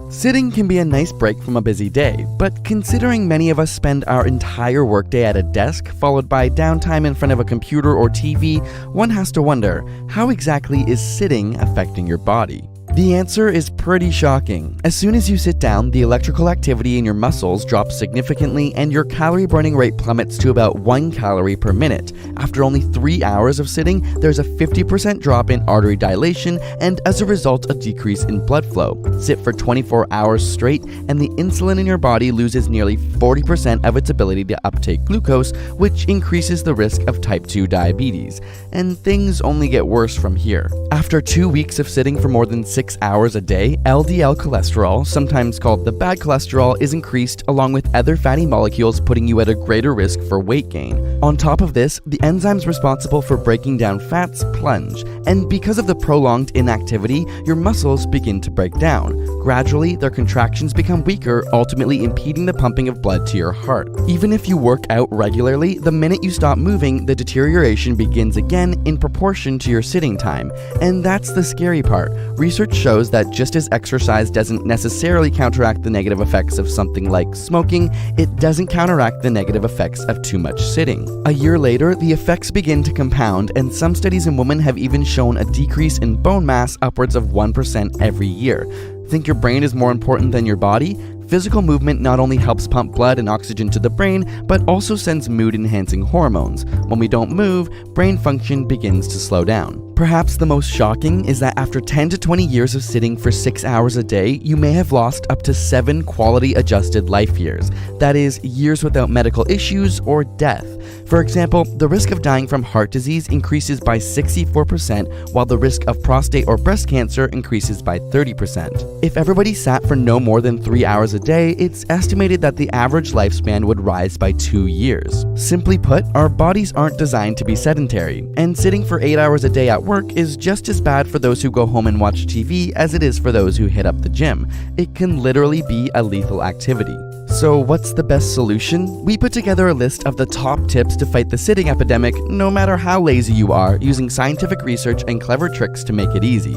Sitting can be a nice break from a busy day, but considering many of us spend our entire workday at a desk, followed by downtime in front of a computer or TV, one has to wonder, how exactly is sitting affecting your body? The answer is pretty shocking. As soon as you sit down, the electrical activity in your muscles drops significantly and your calorie burning rate plummets to about 1 calorie per minute. After only 3 hours of sitting, there's a 50% drop in artery dilation and as a result a decrease in blood flow. Sit for 24 hours straight and the insulin in your body loses nearly 40% of its ability to uptake glucose, which increases the risk of type 2 diabetes. And things only get worse from here. After 2 weeks of sitting for more than 6 hours a day, LDL cholesterol, sometimes called the bad cholesterol, is increased along with other fatty molecules, putting you at a greater risk for weight gain. On top of this, the enzymes responsible for breaking down fats plunge, and because of the prolonged inactivity, your muscles begin to break down. Gradually, their contractions become weaker, ultimately impeding the pumping of blood to your heart. Even if you work out regularly, the minute you stop moving, the deterioration begins again in proportion to your sitting time. And that's the scary part. Research shows that just as exercise doesn't necessarily counteract the negative effects of something like smoking, it doesn't counteract the negative effects of too much sitting. A year later, the effects begin to compound, and some studies in women have even shown a decrease in bone mass upwards of 1% every year. Think your brain is more important than your body? Physical movement not only helps pump blood and oxygen to the brain, but also sends mood-enhancing hormones. When we don't move, brain function begins to slow down. Perhaps the most shocking is that after 10 to 20 years of sitting for 6 hours a day, you may have lost up to 7 quality-adjusted life years. That is, years without medical issues or death. For example, the risk of dying from heart disease increases by 64%, while the risk of prostate or breast cancer increases by 30%. If everybody sat for no more than 3 hours a day, it's estimated that the average lifespan would rise by 2 years. Simply put, our bodies aren't designed to be sedentary, and sitting for 8 hours a day at work is just as bad for those who go home and watch TV as it is for those who hit up the gym. It can literally be a lethal activity. So what's the best solution? We put together a list of the top tips to fight the sitting epidemic, no matter how lazy you are, using scientific research and clever tricks to make it easy.